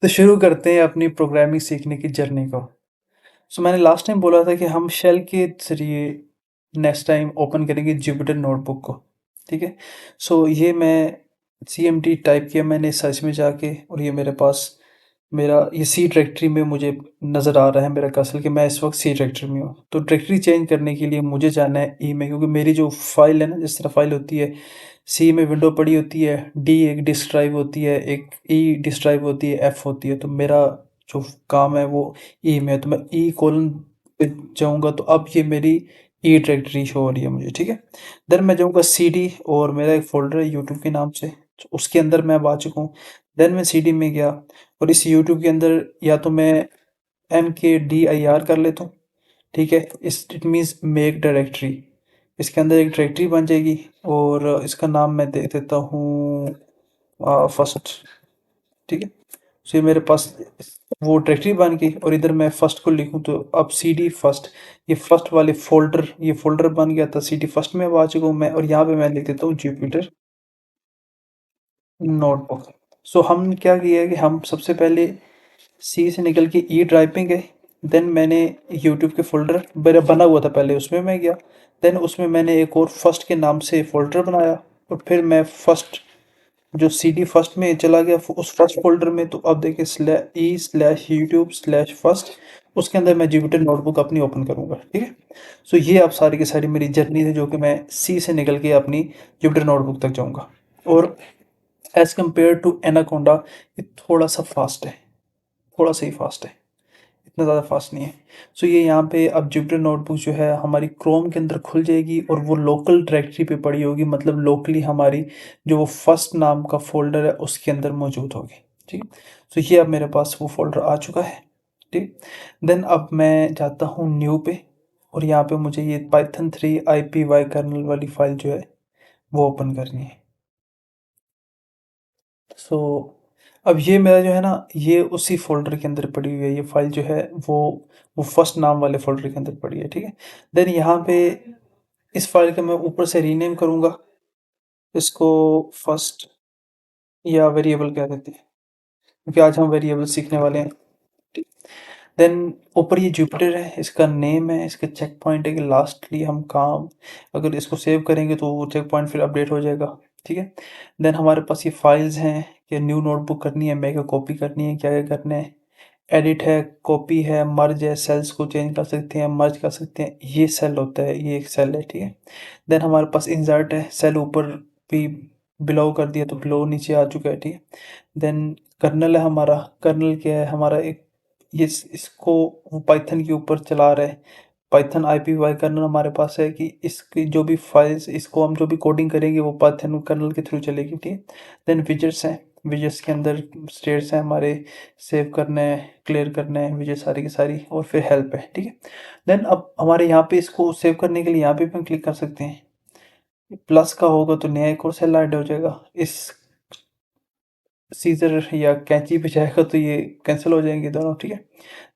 तो शुरू करते हैं अपनी प्रोग्रामिंग सीखने की जर्नी को। मैंने लास्ट टाइम बोला था कि हम शेल के ज़रिए नेक्स्ट टाइम ओपन करेंगे जुपिटर नोटबुक को, ठीक है? ये मैं सीएमडी टाइप किया मैंने सर्च में जाके, और ये मेरे पास मेरा ये सी डायरेक्टरी में मुझे नज़र आ रहा है मेरा कर्सर कि मैं इस वक्त सी डायरेक्टरी में हूँ। तो डायरेक्टरी चेंज करने के लिए मुझे जाना है ई में, क्योंकि मेरी जो फाइल है ना, जिस तरह फाइल होती है सी में विंडो पड़ी होती है, डी एक डिस्क ड्राइव होती है, एक ई डिस्क ड्राइव होती है, एफ होती है। तो मेरा जो काम है वो ई में है, तो मैं ई कोलन पे जाऊँगा तो अब ये मेरी ई डायरेक्टरी शो हो रही है मुझे, ठीक है? देन मैं जाऊँगा सी डी, और मेरा एक फ़ोल्डर है यूट्यूब के नाम से, तो उसके अंदर मैं अब आ चुका हूँ। देन मैं सी डी में गया, और इस यूट्यूब के अंदर या तो मैं mkdir कर लेता हूँ, ठीक है? It means make directory. इसके अंदर एक डायरेक्टरी बन जाएगी, और इसका नाम मैं दे देता हूँ फर्स्ट, ठीक है? ये मेरे पास वो डायरेक्टरी बन गई, और इधर मैं फर्स्ट को लिखूँ तो अब सी डी फर्स्ट, ये फर्स्ट वाले फोल्डर, ये फोल्डर बन गया था सी डी फर्स्ट में। अब आ चुका हूँ मैं, और यहाँ पे मैं लिख देता हूँ जुपिटर नोटबुक। हम क्या किया है कि हम सबसे पहले सी से निकल के ई ड्राइव में गए। देन मैंने यूट्यूब के फ़ोल्डर मेरा बना हुआ था पहले, उसमें मैं गया। देन उसमें मैंने एक और फर्स्ट के नाम से फ़ोल्डर बनाया, और फिर मैं फर्स्ट जो सी डी फर्स्ट में चला गया उस फर्स्ट फ़ोल्डर में। तो अब देखिए e/youtube/first, उसके अंदर मैं जुपिटर नोटबुक अपनी ओपन करूँगा, ठीक है? ये अब सारी की सारी मेरी जर्नी है, जो कि मैं सी से निकल के अपनी जुपिटर नोटबुक तक जाऊँगा। और एज़ कम्पेयर टू एनाकोंडा, ये थोड़ा सा फास्ट है, थोड़ा सा ही फास्ट है, इतना ज़्यादा फास्ट नहीं है। ये यहाँ पे अब जुपिटर नोटबुक जो है हमारी क्रोम के अंदर खुल जाएगी, और वो लोकल डायरेक्टरी पे पड़ी होगी, मतलब लोकली हमारी जो वो फर्स्ट नाम का फोल्डर है उसके अंदर मौजूद होगी, ठीक है? ये अब मेरे पास वो फोल्डर आ चुका है, ठीक। देन अब मैं जाता हूँ न्यू पे, और यहाँ पे मुझे ये पाइथन 3 IPY कर्नल वाली फाइल जो है वो ओपन करनी है। सो अब ये मेरा जो है ना, ये उसी फ़ोल्डर के अंदर पड़ी हुई है, ये फ़ाइल जो है वो फर्स्ट नाम वाले फ़ोल्डर के अंदर पड़ी है, ठीक है? देन यहाँ पे इस फ़ाइल का मैं ऊपर से रीनेम करूँगा, इसको फर्स्ट या वेरिएबल कह देते हैं, क्योंकि आज हम वेरिएबल सीखने वाले हैं, ठीक। देन ऊपर ये जुपिटर है, इसका नेम है, इसका चेक पॉइंट है कि लास्टली हम काम अगर इसको सेव करेंगे तो वो चेक पॉइंट फिर अपडेट हो जाएगा, ठीक है? देन हमारे पास ये फाइल्स हैं कि न्यू नोटबुक करनी है, मेगा कॉपी करनी है, क्या क्या करना है, एडिट है, कॉपी है, मर्ज है, सेल्स को चेंज कर सकते हैं, मर्ज कर सकते हैं, ये सेल होता है, ये एक सेल है, ठीक है? देन हमारे पास इंसर्ट है, सेल ऊपर भी बिलो कर दिया तो बिलो नीचे आ चुका है, ठीक है? देन कर्नल है हमारा, कर्नल क्या है हमारा, एक ये इसको वो पाइथन के ऊपर चला रहा है, पाइथन IPY कर्नल हमारे पास है कि इसकी जो भी फाइल्स, इसको हम जो भी कोडिंग करेंगे वो पाइथन कर्नल के थ्रू चलेगी, ठीक है? देन विजेट्स हैं, विजेट्स के अंदर स्टेट्स हैं हमारे, सेव करना है, क्लियर करना है विजेट सारी की सारी, और फिर हेल्प है, ठीक है? देन अब हमारे यहाँ पे इसको सेव करने के लिए यहाँ पे भी हम क्लिक कर सकते हैं, प्लस का होगा तो नया एक और सेल ऐड हो जाएगा, इस सीजर या कैंची पे जाएगा तो ये कैंसिल हो जाएंगे दोनों, ठीक है?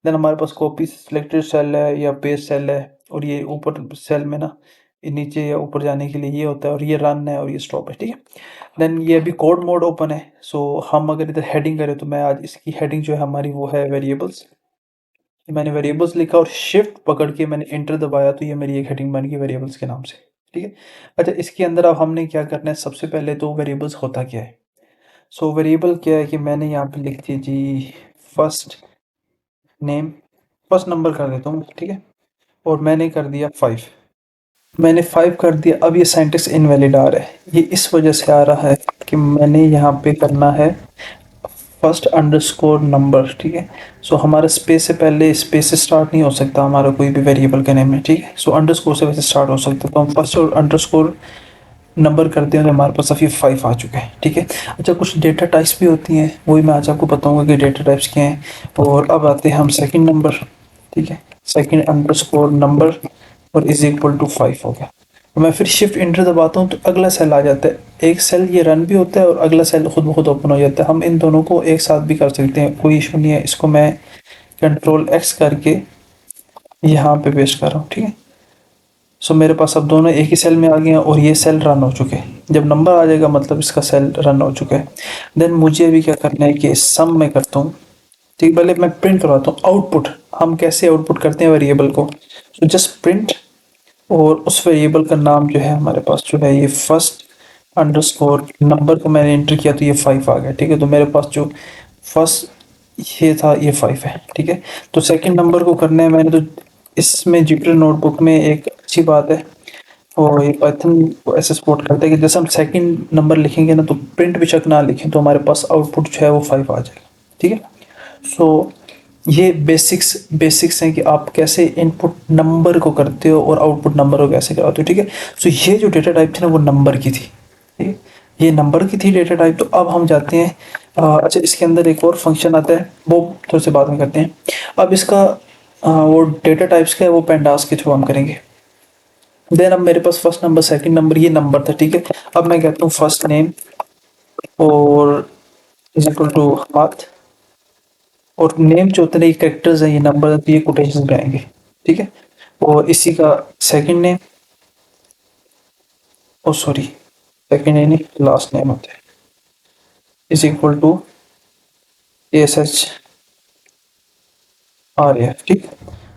देन हमारे पास कॉपी सिलेक्टेड सेल है या पेस्ट सेल है, और ये ऊपर सेल में ना, ये नीचे या ऊपर जाने के लिए ये होता है, और ये रन है और ये स्टॉप है, ठीक है? देन ये अभी कोड मोड ओपन है, हम अगर इधर हेडिंग करें तो मैं आज इसकी हेडिंग जो है हमारी वो है वेरिएबल्स। मैंने वेरिएबल्स लिखा और शिफ्ट पकड़ के मैंने एंटर दबाया, तो ये मेरी एक हेडिंग बन गई वेरिएबल्स के नाम से, ठीक है? अच्छा, इसके अंदर अब हमने क्या करना है, सबसे पहले तो वेरिएबल्स होता क्या है? वेरिएबल क्या है कि मैंने यहाँ पे लिख दी जी फर्स्ट नेम, फर्स्ट नंबर कर देता हूँ, ठीक है? और मैंने कर दिया 5, मैंने 5 कर दिया। अब ये सिंटैक्स इनवैलिड आ रहा है, ये इस वजह से आ रहा है कि मैंने यहाँ पे करना है फर्स्ट अंडरस्कोर नंबर, ठीक है? हमारा स्पेस से पहले, स्पेस से स्टार्ट नहीं हो सकता हमारा कोई भी वेरिएबल का नेम है, ठीक है? अंडरस्कोर से वैसे स्टार्ट हो सकता है, तो हम फर्स्ट और अंडरस्कोर नंबर करते हैं, और हमारे पास अभी 5 आ चुका है, ठीक है? अच्छा, कुछ डेटा टाइप्स भी होती हैं, वही मैं आज आपको बताऊंगा कि डेटा टाइप्स क्या हैं। और अब आते हैं हम सेकंड नंबर, ठीक है? सेकंड अंडरस्कोर नंबर और इज इक्वल टू 5 हो गया। तो मैं फिर शिफ्ट इंटर दबाता हूँ तो अगला सेल आ जाता है, एक सेल ये रन भी होता है और अगला सेल खुद ब खुद ओपन हो जाता है। हम इन दोनों को एक साथ भी कर सकते हैं, कोई इशू नहीं है। इसको मैं Ctrl+X करके यहाँ पे पेस्ट कर रहा हूँ, ठीक है? मेरे पास अब दोनों एक ही सेल में आ गए हैं, और ये सेल रन हो चुके हैं। जब नंबर आ जाएगा मतलब इसका सेल रन हो चुका है। देन मुझे अभी क्या करना है कि सम में करता हूँ, ठीक है, पहले मैं प्रिंट करवाता हूँ आउटपुट। हम कैसे आउटपुट करते हैं वेरिएबल को, तो जस्ट प्रिंट, और उस वेरिएबल का नाम जो है हमारे पास जो है ये फर्स्ट अंडरस्कोर नंबर को मैंने एंटर किया तो ये 5 आ गया। ठीक है, तो मेरे पास जो फर्स्ट ये था ये 5 है। ठीक है, तो सेकंड नंबर को करना है मैंने, तो इसमें जुपिटर नोटबुक में एक अच्छी बात है, और ये पाइथन को ऐसे सपोर्ट करता है कि जैसे हम सेकंड नंबर लिखेंगे ना, तो प्रिंट बेशक ना लिखें तो हमारे पास आउटपुट जो है वो 5 आ जाएगा। ठीक है, सो ये बेसिक्स हैं कि आप कैसे इनपुट नंबर को करते हो और आउटपुट नंबर को कैसे कराते हो। ठीक है, सो ये जो डेटा टाइप थी ना वो नंबर की थी। ठीक है, ये नंबर की थी डेटा टाइप। तो अब हम जाते हैं, अच्छा इसके अंदर एक और फंक्शन आता है, वो थोड़ी सी बाद में करते हैं। अब इसका वो डेटा टाइप्स का है वो पेंडास के थ्रू हम करेंगे। देन अब मेरे पास फर्स्ट नंबर सेकंड नंबर ये नंबर था। ठीक है, अब मैं कहता हूँ फर्स्ट नेम और इज इक्वल टू हाथ, और नेम जो होते हैं ये कैरेक्टर्स हैं, ये नंबर तो ये कोटेशन में आएंगे। ठीक है, और इसी का second name, oh sorry second name नहीं लास्ट नेम होता है, is equal to ASH RAF। ठीक,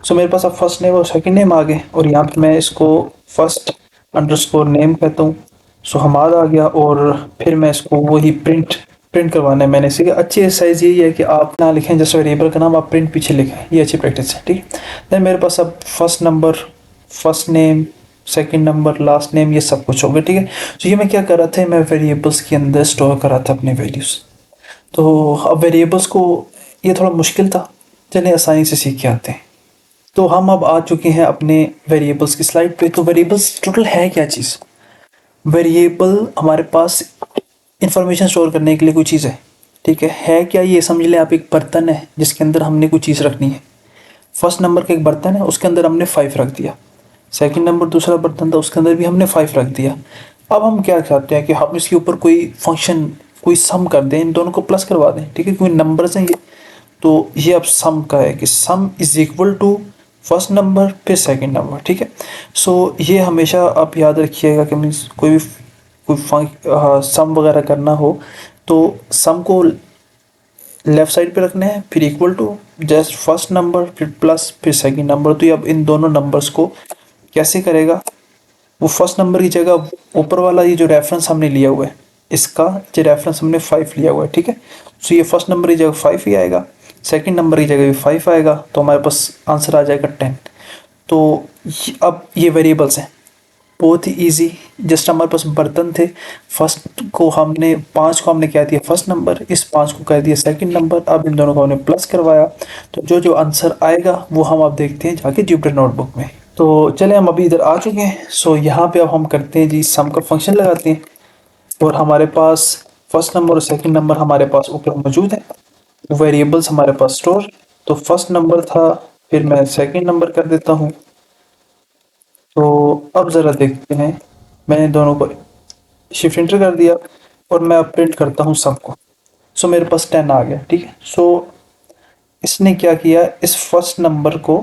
सो मेरे पास अब फर्स्ट नेम और सेकंड नेम आ गए, और यहाँ पे मैं इसको फर्स्ट अंडरस्कोर नेम कहता हूँ। सो हमारा आ गया, और फिर मैं इसको वही प्रिंट प्रिंट करवाना है मैंने। इसी का अच्छी एक्सरसाइज यही है कि आप ना लिखें जैसे वेरिएबल का नाम, आप प्रिंट पीछे लिखें, ये अच्छी प्रैक्टिस है। ठीक है, देन मेरे पास अब first number, first name, second number, last name, ये सब कुछ हो गया। ठीक है, तो ये मैं क्या कर रहा था, मैं वेरिएबल्स के अंदर स्टोर कर रहा था अपने वैल्यूज़। तो अब वेरिएबल्स को ये थोड़ा मुश्किल था, चलिए आसानी से सीख के आते हैं। तो हम अब आ चुके हैं अपने वेरिएबल्स की स्लाइड पे। तो वेरिएबल्स टोटल है क्या चीज़? वेरिएबल हमारे पास इंफॉर्मेशन स्टोर करने के लिए कोई चीज़ है। ठीक है क्या? ये समझ लें आप एक बर्तन है जिसके अंदर हमने कोई चीज़ रखनी है। फर्स्ट नंबर का एक बर्तन है, उसके अंदर हमने 5 रख दिया। सेकंड नंबर दूसरा बर्तन था, उसके अंदर भी हमने 5 रख दिया। अब हम क्या चाहते हैं कि हम इसके ऊपर कोई फंक्शन, कोई सम कर दें, इन दोनों को प्लस करवा दें। ठीक है, क्योंकि नंबर्स हैं ये, तो ये अब सम का है कि sum is equal to first number फिर सेकंड नंबर। ठीक है, सो ये हमेशा आप याद रखिएगा कि मीन्स कोई भी कोई सम वगैरह करना हो तो सम को लेफ्ट साइड पे रखना है, फिर equal to just first number फिर प्लस फिर सेकंड नंबर। तो ये अब इन दोनों नंबर्स को कैसे करेगा, वो फर्स्ट नंबर की जगह ऊपर वाला ये जो रेफरेंस हमने लिया हुआ है, इसका जो रेफरेंस हमने 5 लिया हुआ है। ठीक है, सो ये फर्स्ट नंबर की जगह 5 ही आएगा, सेकंड नंबर की जगह भी 5 आएगा, तो हमारे पास आंसर आ जाएगा 10। तो अब ये वेरिएबल्स हैं, बहुत ही ईजी। जस्ट हमारे पास बर्तन थे, फर्स्ट को हमने 5 को हमने कह दिया फर्स्ट नंबर, इस 5 को कह दिया सेकंड नंबर। अब इन दोनों को हमने प्लस करवाया, तो जो जो आंसर आएगा वो हम अब देखते हैं जाके जुपिटर नोटबुक में। तो चले हम अभी इधर आ चुके हैं। सो यहाँ पे अब हम करते हैं जी सम का फंक्शन लगाते हैं, और हमारे पास फर्स्ट नंबर और सेकंड नंबर हमारे पास ऊपर मौजूद है, वेरिएबल्स हमारे पास स्टोर। तो फर्स्ट नंबर था, फिर मैं सेकंड नंबर कर देता हूँ। तो अब ज़रा देखते हैं, मैंने दोनों को शिफ्ट एंटर कर दिया, और मैं अब प्रिंट करता हूँ सबको। सो मेरे पास 10 आ गया। ठीक है, सो इसने क्या किया, इस फर्स्ट नंबर को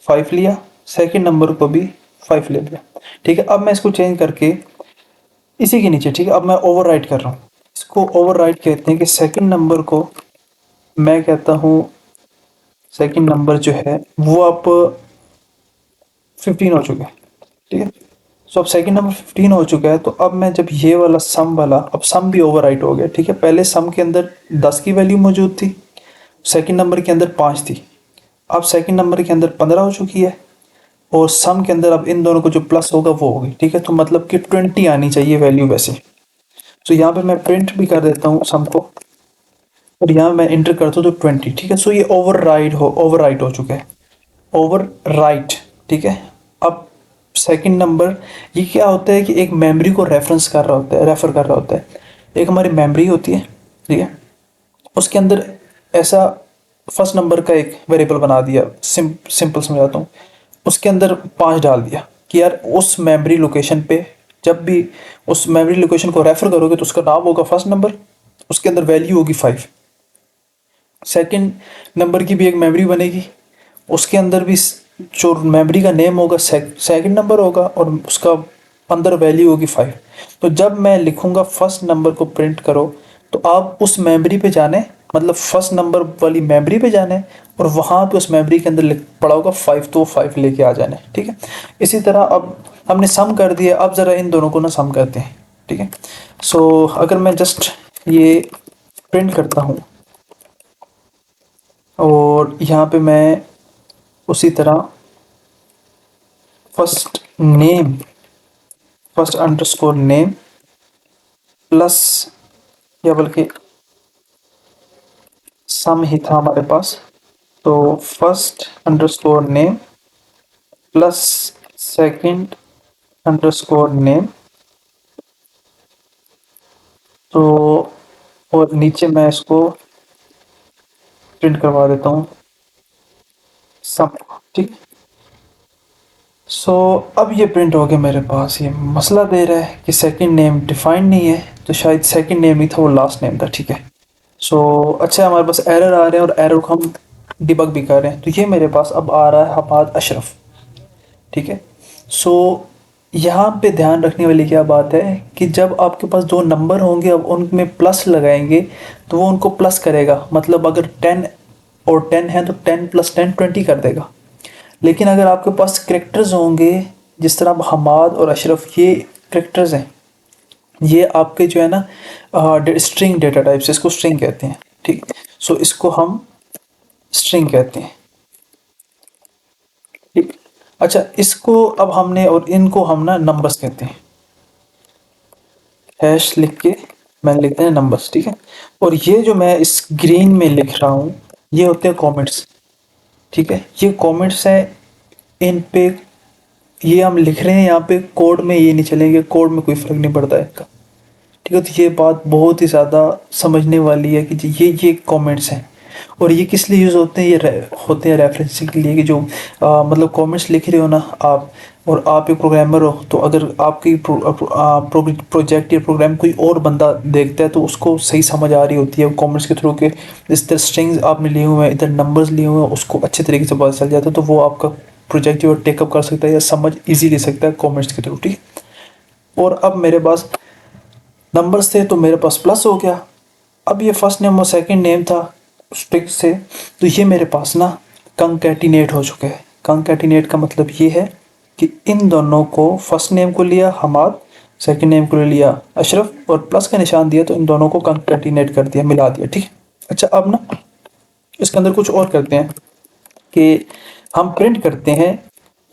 5 लिया, सेकंड नंबर को भी 5 ले लिया। ठीक है, अब मैं इसको चेंज करके इसी के नीचे, ठीक है, अब मैं ओवरराइट कर रहा हूँ, इसको ओवरराइट कहते हैं कि सेकंड नंबर को मैं कहता हूँ, सेकंड नंबर जो है वो अब 15 हो चुका है। ठीक है, सो अब सेकंड नंबर 15 हो चुका है, तो अब मैं जब ये वाला सम वाला, अब सम भी ओवरराइट हो गया। ठीक है, पहले सम के अंदर 10 की वैल्यू मौजूद थी, सेकंड नंबर के अंदर 5 थी, अब सेकंड नंबर के अंदर 15 हो चुकी है, और सम के अंदर अब इन दोनों को जो प्लस होगा वो होगी। ठीक है, तो मतलब कि 20 आनी चाहिए वैल्यू वैसे। तो यहाँ पे मैं प्रिंट भी कर देता हूँ सम को, और यहाँ मैं इंटर करता हूँ तो 20। ठीक है, सो ये ओवरराइट हो चुका है, ओवरराइट। ठीक है, अब सेकंड नंबर, ये क्या होता है कि एक मेमोरी को रेफरेंस कर रहा होता है, रेफर कर रहा होता है। एक हमारी मेमोरी होती है, ठीक है, उसके अंदर ऐसा फर्स्ट नंबर का एक वेरिएबल बना दिया, सिंपल समझाता हूँ, उसके अंदर 5 डाल दिया कि यार उस मेमोरी लोकेशन पे जब भी उस मेमोरी लोकेशन को रेफर करोगे तो उसका नाम होगा फर्स्ट नंबर, उसके अंदर वैल्यू होगी 5। सेकंड नंबर की भी एक मेमोरी बनेगी, उसके अंदर भी जो मेमोरी का नेम होगा सेकंड नंबर होगा, और उसका अंदर वैल्यू होगी 5। तो जब मैं लिखूंगा फर्स्ट नंबर को प्रिंट करो, तो आप उस मेमोरी पे जाने, मतलब फर्स्ट नंबर वाली मेमोरी पे जाना है और वहाँ पे उस मेमोरी के अंदर पड़ा होगा 5, तो 5 लेके आ जाना है, ठीक है। इसी तरह अब हमने सम कर दिया, अब ज़रा इन दोनों को ना सम करते हैं, ठीक है। सो अगर मैं जस्ट ये प्रिंट करता हूँ और यहाँ पे मैं उसी तरह first name, first underscore name plus, या बल्कि सम ही था हमारे पास, तो first underscore name plus second underscore name, तो और नीचे मैं इसको प्रिंट करवा देता हूँ सम, ठीक। सो अब ये प्रिंट हो गया मेरे पास। ये मसला दे रहा है कि सेकंड नेम डिफाइंड नहीं है, तो शायद सेकंड नेम ही था, वो लास्ट नेम था, ठीक है। सो अच्छा, हमारे पास एरर आ रहे हैं और एरर को हम डिबग भी कर रहे हैं। तो ये मेरे पास अब आ रहा है हमाद अशरफ, ठीक है। सो यहाँ पे ध्यान रखने वाली क्या बात है कि जब आपके पास दो नंबर होंगे, अब उनमें प्लस लगाएंगे तो वो उनको प्लस करेगा, मतलब अगर 10 और 10 है तो 10 + 10 20 कर देगा। लेकिन अगर आपके पास करेक्टर्स होंगे, जिस तरह अब हमाद और अशरफ ये करेक्टर्स हैं, ये आपके जो है ना स्ट्रिंग डेटा टाइप्स, इसको स्ट्रिंग कहते हैं, ठीक। सो इसको हम स्ट्रिंग कहते हैं, ठीक। अच्छा, इसको अब हमने, और इनको हम ना नंबर्स कहते हैं, हैश लिख के मैंने लिखते हैं नंबर्स, ठीक है। और ये जो मैं इस ग्रीन में लिख रहा हूँ, ये होते हैं कमेंट्स, ठीक है। ये कमेंट्स हैं, इन पे ये हम लिख रहे हैं यहाँ पे, कोड में ये नहीं चलेंगे, कोड में कोई फ़र्क नहीं पड़ता है इनका, ठीक है। तो ये बात बहुत ही ज़्यादा समझने वाली है कि ये कमेंट्स हैं, और ये किस लिए यूज़ होते हैं, ये होते हैं रेफरेंसिंग के लिए, कि जो मतलब कमेंट्स लिख रहे हो ना आप, और आप एक प्रोग्रामर हो, तो अगर आपकी प्रोजेक्ट या प्रोग्राम कोई और बंदा देखता है तो उसको सही समझ आ रही होती है कमेंट्स के थ्रू, के इस तरह स्ट्रिंग्स आपने लिए हुए हैं, इधर नंबर्स लिए हुए हैं, उसको अच्छे तरीके से पता चल जाता है, तो वो आपका प्रोजेक्ट जो टेकअप कर सकता है या समझ ईजी ले सकता है कमेंट्स के थ्रू, ठीक है। और अब मेरे पास नंबर्स थे तो मेरे पास प्लस हो गया। अब ये फर्स्ट नेम और सेकंड नेम था स्ट्रिंग से, तो ये मेरे पास ना कंकैटिनेट हो चुका है। कंकैटिनेट का मतलब ये है कि इन दोनों को, फर्स्ट नेम को लिया हमाद, सेकंड नेम को लिया अशरफ, और प्लस का निशान दिया, तो इन दोनों को कंकैटिनेट कर दिया, मिला दिया, ठीक है। अच्छा, अब ना इसके अंदर कुछ और करते हैं कि हम प्रिंट करते हैं,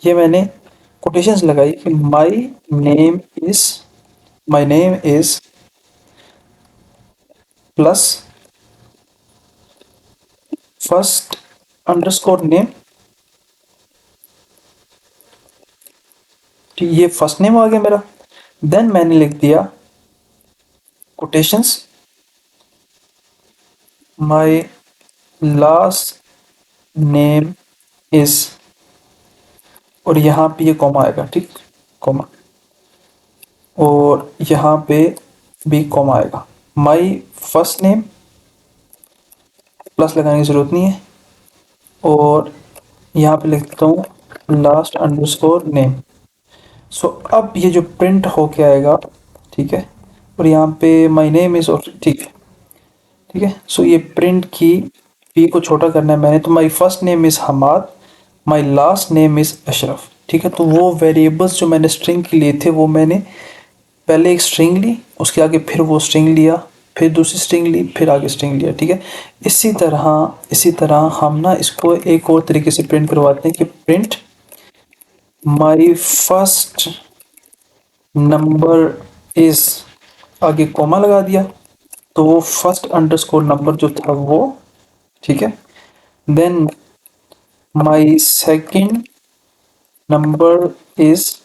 ये मैंने कोटेशंस लगाई कि my name is plus first underscore name, ठीक, ये फर्स्ट नेम आ गया मेरा। देन मैंने लिख दिया quotations my last name is, और यहाँ पे ये कॉमा आएगा, ठीक, कॉमा, और यहाँ पे भी कॉमा आएगा। माय फर्स्ट नेम, प्लस लगाने की ज़रूरत नहीं है, और यहाँ पे लिखता हूँ लास्ट अंडरस्कोर नेम। सो अब ये जो प्रिंट होके आएगा, ठीक है, और यहाँ पे माय नेम इज़, और ठीक है, ठीक है। सो ये प्रिंट की पी को छोटा करना है मैंने, तो my first name is Hamad, my last name is Ashraf, ठीक है। तो वो वेरिएबल्स जो मैंने स्ट्रिंग के लिए थे, वो मैंने पहले एक स्ट्रिंग ली, उसके आगे फिर वो स्ट्रिंग लिया, फिर दूसरी स्ट्रिंग ली, फिर आगे स्ट्रिंग लिया, ठीक है। इसी तरह हम ना इसको एक और तरीके से प्रिंट करवाते हैं कि print my first number is, आगे कॉमा लगा दिया, तो वो फर्स्ट अंडरस्कोर नंबर जो था वो, ठीक है। Then my second number is,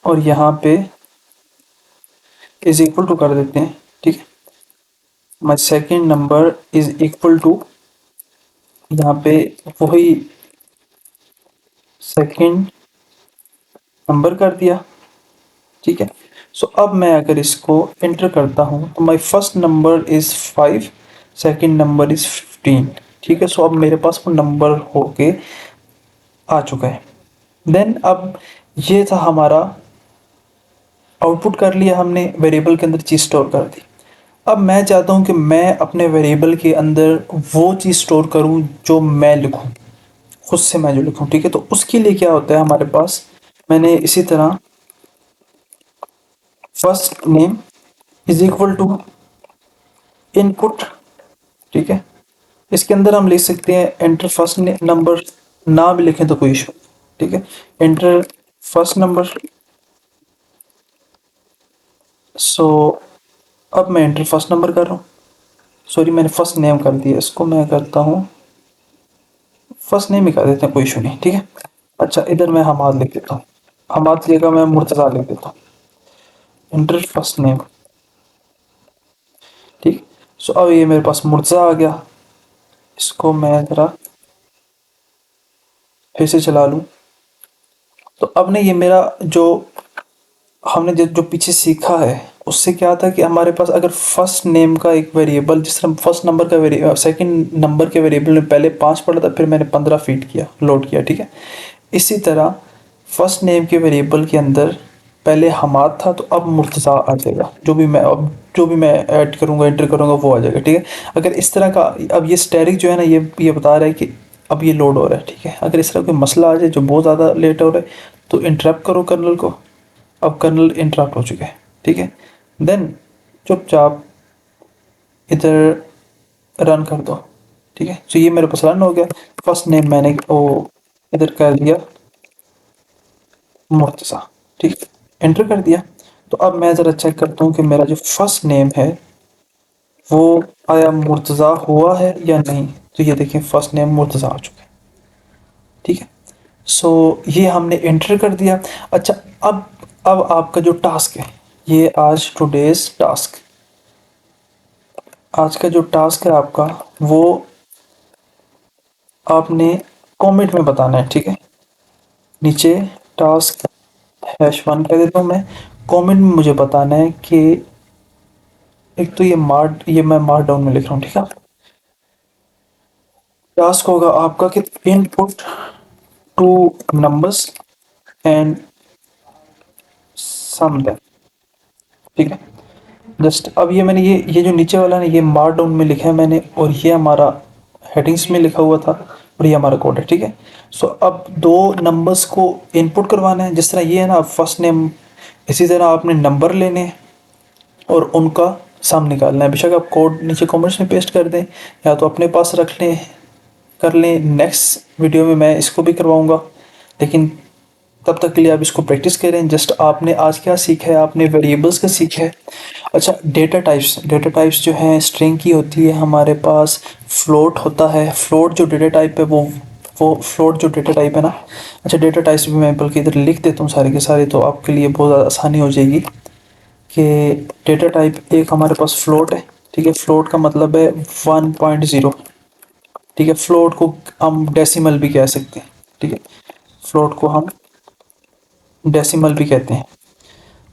और यहाँ पे इज इक्वल टू कर देते हैं, ठीक है। My second number is equal to, यहाँ पे वही सेकंड नंबर कर दिया, ठीक है। सो अब मैं अगर इसको एंटर करता हूँ तो my first number is 5, second number is 15, ठीक है। सो अब मेरे पास वो नंबर होके आ चुका है। देन अब ये था हमारा आउटपुट कर लिया हमने, वेरिएबल के अंदर चीज़ स्टोर कर दी। अब मैं चाहता हूँ कि मैं अपने वेरिएबल के अंदर वो चीज़ स्टोर करूँ जो मैं लिखूँ, खुद से मैं जो लिखूँ, ठीक है। तो उसके लिए क्या होता है हमारे पास, मैंने इसी तरह first name is equal to input, ठीक है। इसके अंदर हम लिख सकते हैं एंटर फर्स्ट नंबर, ना भी लिखें तो कोई इशू, ठीक है। एंटर फर्स्ट नंबर, सो अब मैं एंटर फर्स्ट नंबर कर रहा हूँ, सॉरी मैंने फर्स्ट नेम कर दिया, इसको मैं करता हूँ फर्स्ट नेम ही कर देते हैं, कोई इशू नहीं, ठीक है। अच्छा इधर मैं हमाद लिख देता हूँ, हमाद की जगह मैं मुर्तज़ा लिख देता हूँ, एंटर फर्स्ट नेम, ठीक। सो अब ये मेरे पास मुर्तज़ा आ गया, इसको मैं ज़रा फिर से चला लूँ। तो अब ने ये मेरा जो हमने जो पीछे सीखा है उससे क्या था कि हमारे पास अगर फर्स्ट नेम का एक वेरिएबल, जिस तरह फर्स्ट नंबर का वेरिएबल, सेकंड नंबर के वेरिएबल में पहले 5 पढ़ा था, फिर मैंने 15 फीड किया, लोड किया, ठीक है। इसी तरह फर्स्ट नेम के वेरिएबल के अंदर पहले हमाद था, तो अब मुर्तज़ा आ जाएगा, जो भी मैं ऐड करूँगा, एंटर करूँगा, वो आ जाएगा, ठीक है। अगर इस तरह का, अब ये स्टैटिक जो है ना, ये बता रहा है कि अब ये लोड हो रहा है, ठीक है। अगर इस तरह कोई मसला आ जाए जो बहुत ज़्यादा लेट हो रहा है, तो इंटरप्ट करो कर्नल को। अब कर्नल इंटरप्ट हो चुके हैं, ठीक है। देन चुपचाप इधर रन कर दो, ठीक है। तो ये मेरे पास रन हो गया, फर्स्ट नेम मैंने ओ इधर कर दिया मुर्तज़ा, ठीक है, एंटर कर दिया। तो अब मैं ज़रा चेक करता हूँ कि मेरा जो फर्स्ट नेम है वो आया मुर्तज़ा हुआ है या नहीं। तो ये देखें फर्स्ट नेम मुर्तज़ा आ चुका है, ठीक है। सो ये हमने एंटर कर दिया। अच्छा अब आपका जो टास्क है, ये आज टुडेज टास्क, आज का जो टास्क है आपका, वो आपने कमेंट में बताना है, ठीक है। नीचे टास्क #1 कह देता हूँ मैं, कमेंट में मुझे बताना है कि एक तो ये मैं मार्क डाउन में लिख रहा हूँ, ठीक है। टास्क होगा आपका कि input two numbers and sum them, ठीक है। जस्ट अब ये मैंने ये जो नीचे वाला ना, ये मार्क डाउन में लिखा है मैंने, और ये हमारा हेडिंग्स में लिखा हुआ था, और ये हमारा कोड है, ठीक है। सो अब दो नंबर्स को इनपुट करवाना है, जिस तरह ये है ना फर्स्ट नेम, इसी तरह आपने नंबर लेने हैं और उनका सम निकालना है। बेशक आप कोड नीचे कमेंट्स में पेस्ट कर दें या तो अपने पास रख लें, कर लें। नेक्स्ट वीडियो में मैं इसको भी करवाऊँगा, लेकिन तब तक के लिए आप इसको प्रैक्टिस करें। जस्ट आपने आज क्या सीखा है, आपने वेरिएबल्स का सीखा है। अच्छा डेटा टाइप्स जो हैं स्ट्रिंग की होती है हमारे पास, फ्लोट होता है, फ्लोट जो डेटा टाइप है वो फ्लोट जो डेटा टाइप है ना। अच्छा डेटा टाइप्स भी मैं बल्कि इधर लिख देता हूँ सारे के सारे, तो आपके लिए बहुत ज़्यादा आसानी हो जाएगी कि डेटा टाइप एक हमारे पास फ्लोट है, ठीक है। फ्लोट का मतलब है 1.0, ठीक है। फ्लोट को हम डेसिमल भी कह सकते हैं, ठीक है। फ्लोट को हम डेसिमल भी कहते हैं,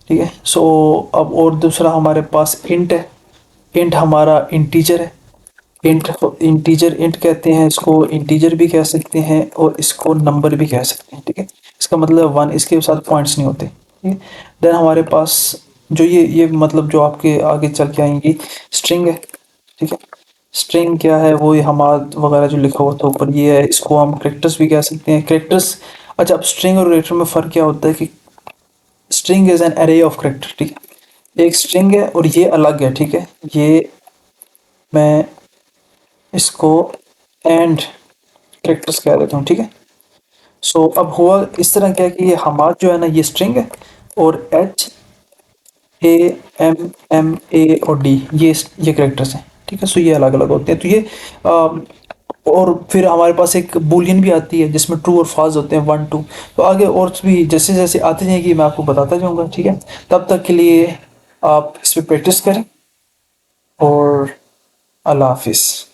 ठीक है। सो अब और दूसरा हमारे पास इंट है, इंट हमारा इंटीजर है। इंट कहते हैं इसको, इंटीजर भी कह सकते हैं और इसको नंबर भी कह सकते हैं, ठीक है। इसका मतलब 1, इसके साथ पॉइंट्स नहीं होते, ठीक है। देन हमारे पास जो ये मतलब जो आपके आगे चल के आएंगी स्ट्रिंग है, ठीक है। स्ट्रिंग क्या है, वो ये हमारा वगैरह जो लिखा हुआ था ऊपर ये है, इसको हम करेक्टर्स भी कह सकते हैं, करेक्टर्स। अच्छा अब स्ट्रिंग और करेक्टर में फ़र्क क्या होता है कि string is an array of character, ठीक है। एक स्ट्रिंग है और ये अलग है, ठीक है। ये मैं इसको एंड करेक्टर्स कह देता हूँ, ठीक है। सो अब हुआ इस तरह क्या है कि ये हमारा जो है ना ये स्ट्रिंग है, और HAMMA और D ये करेक्टर्स हैं, ठीक है। सो ये अलग अलग होते हैं। तो ये और फिर हमारे पास एक बुलियन भी आती है जिसमें ट्रू और फॉल्स होते हैं, 1 2। तो आगे और भी जैसे जैसे आते जाएंगे मैं आपको बताता जाऊंगा, ठीक है। तब तक के लिए आप इस पर प्रैक्टिस करें, और अल्लाह हाफिज़।